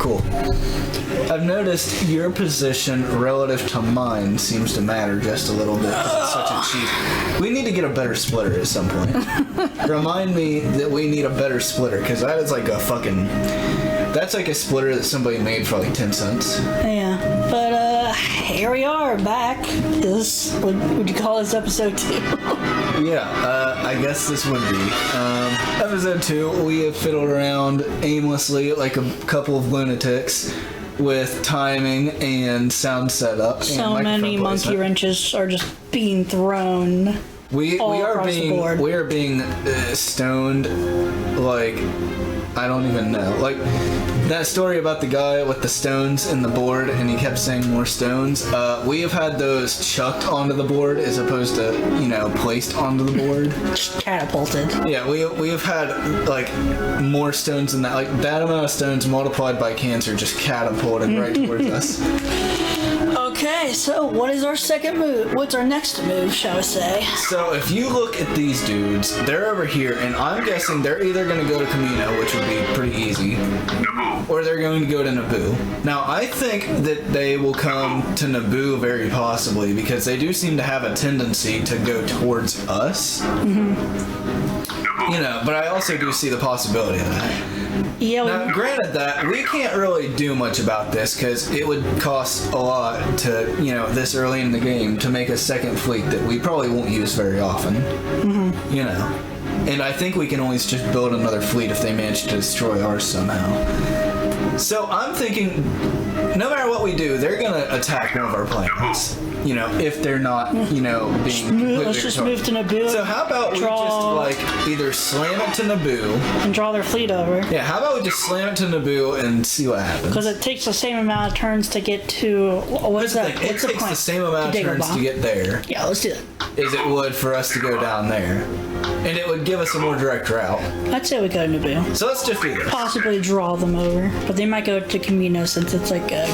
cool. I've noticed your position relative to mine seems to matter just a little bit because it's such a cheat. We need to get a better splitter at some point. Remind me that we need a better splitter because that is like a fucking... That's like a splitter that somebody made for like 10 cents. Yeah, but here we are back. This would you call this episode 2? Yeah, I guess this would be. Episode 2, we have fiddled around aimlessly like a couple of lunatics with timing and sound setup. So many monkey wrenches are just being thrown. We are being stoned like I don't even know. Like that story about the guy with the stones in the board and he kept saying more stones. We have had those chucked onto the board as opposed to, placed onto the board. Catapulted. Yeah, we have had like more stones than that. Like that amount of stones multiplied by cancer just catapulted right towards us. Okay, so what is our second move? What's our next move, shall we say? So if you look at these dudes, they're over here, and I'm guessing they're either going to go to Camino, which would be pretty easy, or they're going to go to Naboo. Now, I think that they will come to Naboo very possibly, because they do seem to have a tendency to go towards us. But I also do see the possibility of that. Yeah. Now, granted that, we can't really do much about this because it would cost a lot to, this early in the game to make a second fleet that we probably won't use very often. And I think we can always just build another fleet if they manage to destroy ours somehow. So I'm thinking, no matter what we do, they're going to attack one of our planets. If they're not, being completely Let's just move to Naboo. So how about we just, either slam it to Naboo... and draw their fleet over. Yeah, how about we just slam it to Naboo and see what happens? Because it takes the same amount of turns to get to... What's that? It takes the same amount of turns to get there. Yeah, let's do that. As it would for us to go down there. And it would give us a more direct route. I'd say we go to Naboo. So let's just do this. Possibly draw them over. But they might go to Camino since it's like a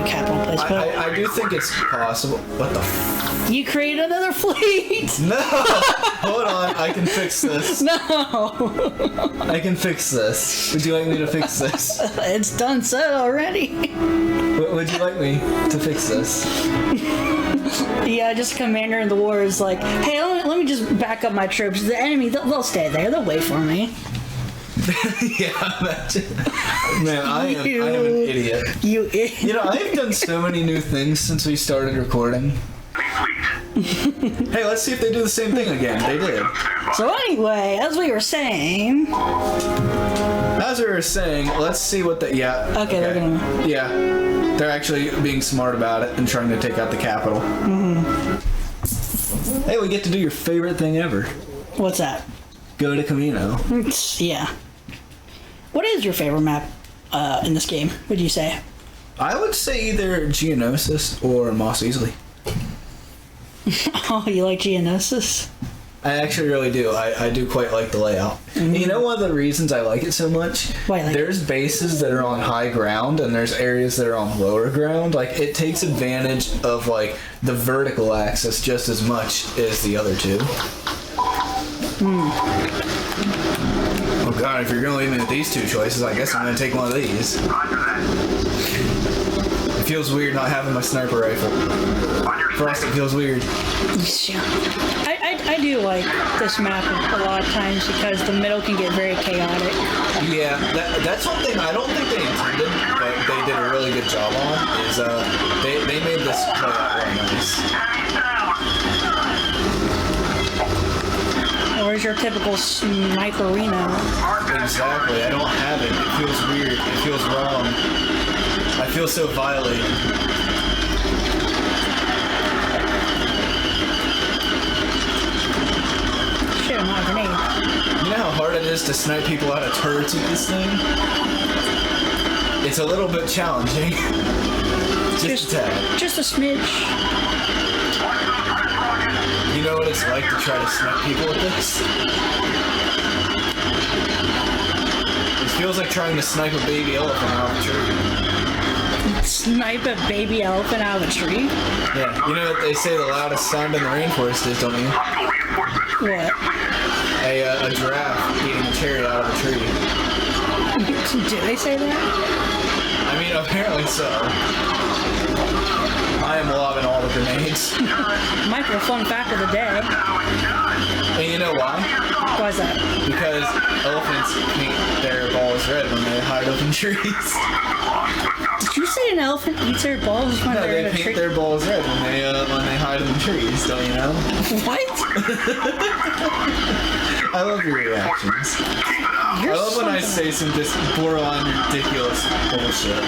capital place. But I do think it's possible. What the f... You create another fleet! No! Hold on, I can fix this. No! I can fix this. Would you like me to fix this? It's done said already. Would you like me to fix this? Yeah, just commander in the war is like, hey, let me just back up my troops. The enemy, they'll stay there. They'll wait for me. Yeah, imagine. Man, I am an idiot. You idiot. I've done so many new things since we started recording. Hey, let's see if they do the same thing again. They did. So anyway, as we were saying, let's see what the... Yeah. Okay, they're gonna... Yeah. They're actually being smart about it and trying to take out the capital. Mm-hmm. Hey, we get to do your favorite thing ever. What's that? Go to Camino. Yeah. What is your favorite map in this game, would you say? I would say either Geonosis or Mos Eisley. Oh, you like Geonosis? I actually really do. I do quite like the layout. Mm-hmm. You know one of the reasons I like it so much? Why? There's bases that are on high ground and there's areas that are on lower ground. Like, it takes advantage of, like, the vertical axis just as much as the other two. Oh god, if you're gonna leave me with these two choices, I guess I'm gonna take one of these. It feels weird not having my sniper rifle. Frost, it feels weird. I do like this map a lot of times because the middle can get very chaotic. Yeah, that's one thing I don't think they intended, but they did a really good job on, is they made this play out really nice. Where's your typical sniperino? Exactly, I don't have it. It feels weird. It feels wrong. I feel so violated. Shit, I'm not a grenade. You know how hard it is to snipe people out of turrets with this thing? It's a little bit challenging. Just a tad. Just a smidge. You know what it's like to try to snipe people with this? It feels like trying to snipe a baby elephant out of a tree. Snipe a baby elephant out of a tree? Yeah, you know what they say the loudest sound in the rainforest is, don't you? What? A giraffe eating a cherry out of a tree. Do they say that? apparently so. I am lobbing all the grenades. Michael, fun fact of the day. And you know why? Why is that? Because elephants paint their balls red when they hide up in trees. Did you say an elephant eats their balls when No, they're in they a tree? paint their balls red when they hide in trees, don't you know? What? I love your reactions. I love when I say some just borderline ridiculous bullshit,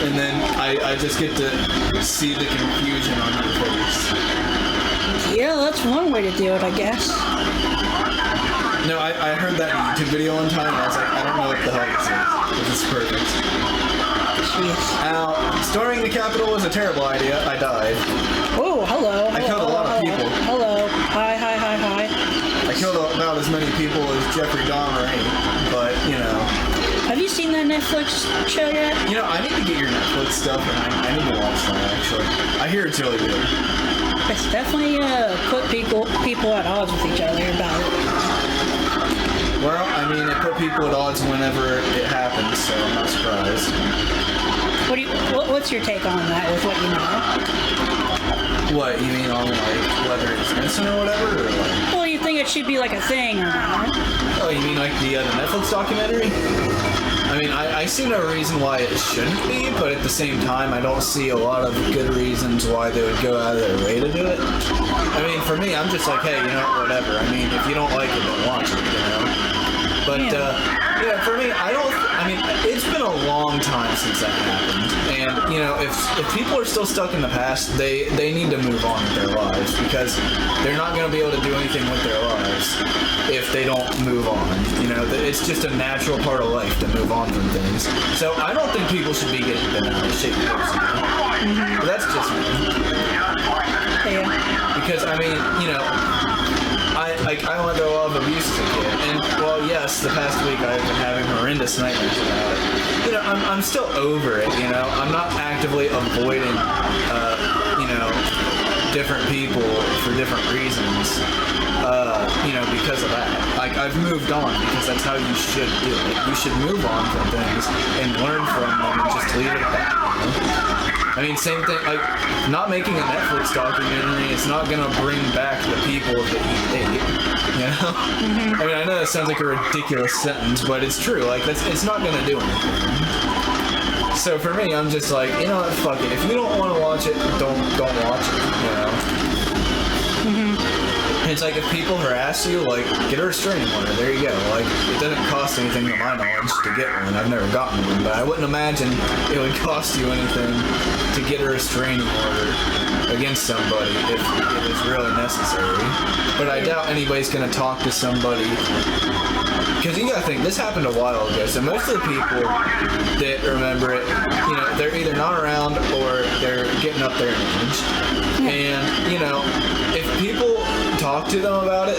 and then I just get to see the confusion on your face. Yeah, that's one way to do it, I guess. No, I heard that YouTube video one time, and I was like, I don't know what the hell this is. This is perfect. Jeez. Now, storming the Capitol was a terrible idea. I died. Oh, hello. I killed a lot of people. Hello. Hi. I killed about as many people as Jeffrey Dahmer ate, but, you know. Have you seen that Netflix show yet? You know, I need to get your Netflix stuff, and I need to watch that, actually. I hear it's really good. It's definitely put people at odds with each other about it. Well, I mean, it put people at odds whenever it happens, so I'm not surprised. What's your take on that with what you know? What, you mean on, like, whether it's innocent or whatever, or like... Well, you think it should be like a thing or not? Oh, you mean like the Netflix documentary? I mean, I see no reason why it shouldn't be, but at the same time, I don't see a lot of good reasons why they would go out of their way to do it. I mean, for me, I'm just like, hey, you know, whatever. I mean, if you don't like it, don't watch it, you know? But, yeah, for me, it's been a long time since that happened. And, you know, if people are still stuck in the past, they need to move on with their lives, because they're not going to be able to do anything with their lives if they don't move on. You know, it's just a natural part of life to move on from things. So I don't think people should be getting bent out of shape personally. But that's just me. Yeah. Because, I mean, you know, I went through a lot of abuse as a kid, and well, yes, the past week I've been having horrendous nightmares about it. You know, I'm still over it. You know, I'm not actively avoiding, you know, different people for different reasons. You know, because of that. Like, I've moved on, because that's how you should do it. You should move on from things and learn from them and just leave it at that. You know? I mean, same thing, like, not making a Netflix documentary is not going to bring back the people that you hate, you know? I mean, I know that sounds like a ridiculous sentence, but it's true. Like, it's not going to do anything. So for me, I'm just like, you know what, fuck it. If you don't want to watch it, don't watch it, you know? It's like if people harass you, like, get a restraining order. There you go. Like, it doesn't cost anything to my knowledge to get one. I've never gotten one, but I wouldn't imagine it would cost you anything to get a restraining order against somebody if it was really necessary. But I doubt anybody's going to talk to somebody. Because you gotta think, this happened a while ago, so most of the people that remember it, you know, they're either not around or they're getting up there in age. And, you know, if people talk to them about it,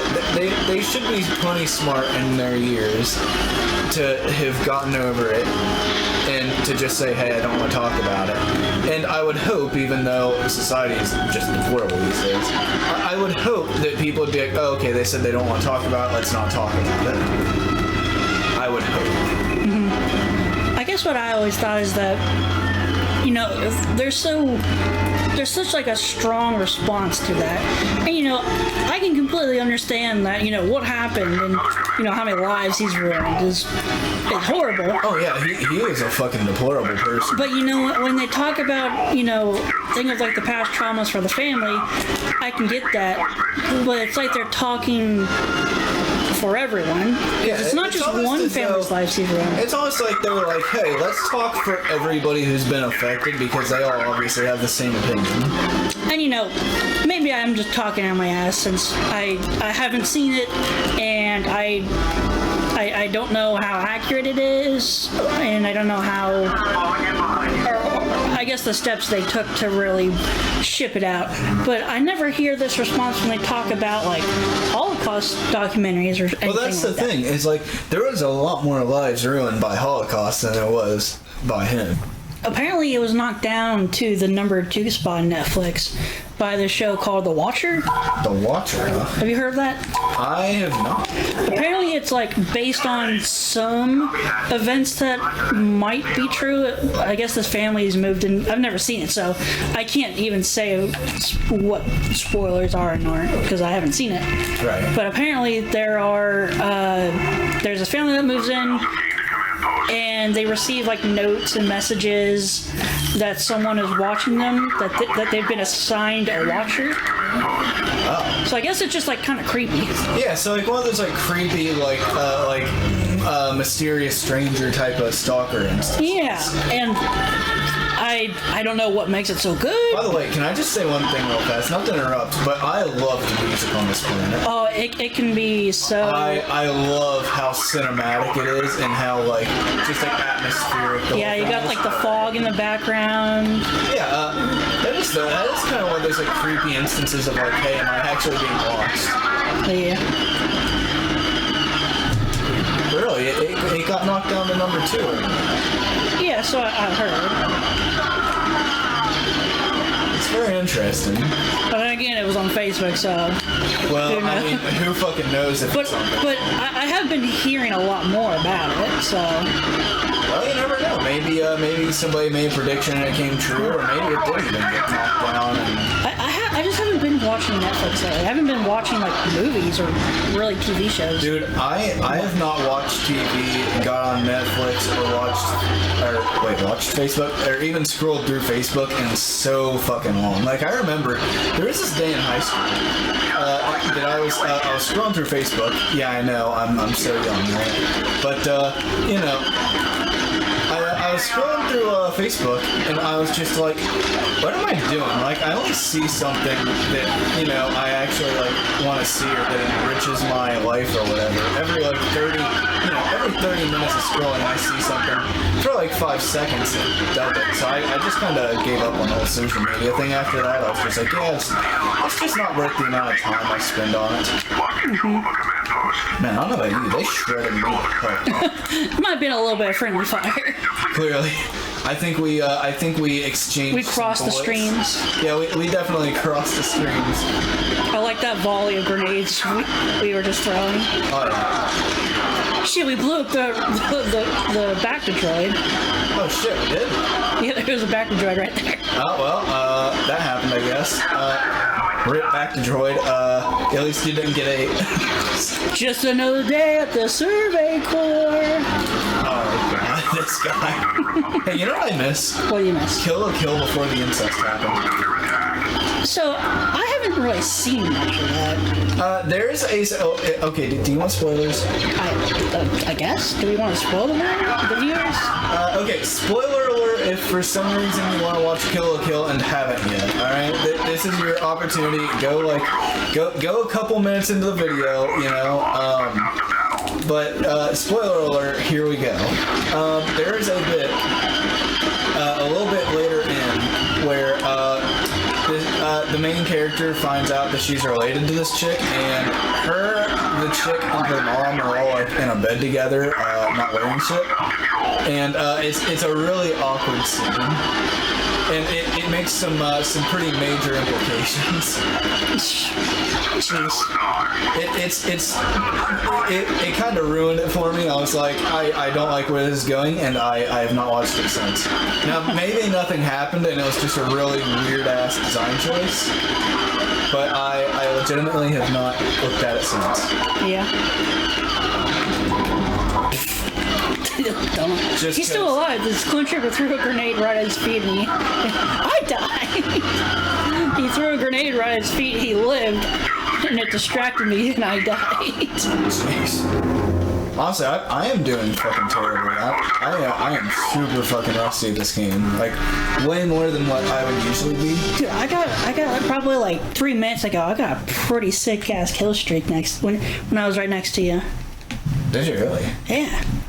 they should be plenty smart in their years to have gotten over it and to just say, hey, I don't want to talk about it. And I would hope, even though society is just deplorable these days, I would hope that people would be like, oh, okay, they said they don't want to talk about it, let's not talk about it. I would hope. I guess what I always thought is that, you know, there's such like a strong response to that. And, you know, I can completely understand that, you know, what happened and, you know, how many lives he's ruined is horrible. Oh, yeah, he is a fucking deplorable person. But, you know, when they talk about, you know, think of like the past traumas for the family, I can get that. But it's like they're talking for everyone. Yeah, it's not just one family's lives he's ruined. It's almost like they were like, hey, let's talk for everybody who's been affected, because they all obviously have the same opinion. And, you know, maybe I'm just talking on my ass since I haven't seen it, and I don't know how accurate it is, and I don't know how, or I guess the steps they took to really ship it out. But I never hear this response when they talk about, like, Holocaust documentaries or anything. Well, that's like the thing. It's like, there was a lot more lives ruined by Holocaust than there was by him. Apparently, it was knocked down to the number 2 spot on Netflix by the show called The Watcher. The Watcher, huh? Have you heard of that? I have not. Apparently, it's like based on some events that might be true. I guess this family's moved in. I've never seen it, so I can't even say what spoilers are and aren't because I haven't seen it. Right. But apparently there's a family that moves in, and they receive like notes and messages that someone is watching them, that they've been assigned a watcher. Oh. So I guess it's just like kind of creepy. Yeah, so like one of those like creepy, mysterious stranger type of stalker instances. Yeah, and I don't know what makes it so good. By the way, can I just say one thing real fast? Not to interrupt, but I love the music on this planet. Oh, it can be so... I love how cinematic it is and how, like, just, like, atmospheric. Yeah, you got, like, the fog in the background. Yeah, that is kind of one of those, like, creepy instances of, like, hey, am I actually being watched? Yeah. Really? It got knocked down to number 2. Yeah, so I heard. It's very interesting. But then again, it was on Facebook, so... Well, I mean, who fucking knows if it's on Facebook? But I have been hearing a lot more about it, so... Well, you never know. Maybe somebody made a prediction and it came true, or maybe it didn't even get knocked down. I just haven't been watching Netflix lately. I haven't been watching, like, movies or really TV shows. Dude, I have not watched TV, got on Netflix, or watched Facebook, or even scrolled through Facebook in so fucking long. Like, I remember, there was this day in high school that I was scrolling through Facebook. Yeah, I know, I'm so young, right? But, you know... I was scrolling through Facebook, and I was just like, what am I doing? Like, I only see something that, you know, I actually, like, want to see or that enriches my life or whatever. Every 30 minutes of scrolling, I see something for, like, 5 seconds and dump it. So I just kind of gave up on the whole social media thing after that. I was just like, yeah, it's just not worth the amount of time I spend on it. Man, I don't know about you, they shredded me. Might have been a little bit of friendly fire. Clearly. I think we exchanged. We crossed the streams. Yeah, we definitely crossed the streams. I like that volley of grenades we were just throwing. Oh, yeah. Shit, we blew up the Bacta droid. Oh shit, we did? Yeah, there was a Bacta droid right there. Oh well, that happened, I guess. Rip Bacta droid. At least you didn't get a. Just another day at the Survey Corps. Oh god, this guy. Hey, you know what I miss? What do you miss? Kill before the incest happened. So, I haven't really seen much of that. There's a... okay, do you want spoilers? I guess? Do we want to spoil them for the viewers? Okay, spoiler alert if for some reason you want to watch Kill la Kill and haven't yet, alright? This is your opportunity. Go a couple minutes into the video, you know, but spoiler alert, here we go. There is a bit, a little bit later in, where the main character finds out that she's related to this chick, and the chick and her mom are all like in a bed together, not wearing shit, and it's a really awkward scene, and it makes some pretty major implications. Jeez. It kind of ruined it for me. I was like, I don't like where this is going, and I have not watched it since. Now, maybe nothing happened, and it was just a really weird-ass design choice, but I legitimately have not looked at it since. Yeah. He's still alive. This clone trooper threw a grenade right at his feet, and I died. He threw a grenade right at his feet. He lived, and it distracted me, and I died. Jeez. Honestly, I am doing fucking terrible. I am super fucking rusty at this game. Like, way more than what I would usually be. Dude, I got probably like 3 minutes ago. I got a pretty sick ass kill streak when I was right next to you. Did you really? Yeah.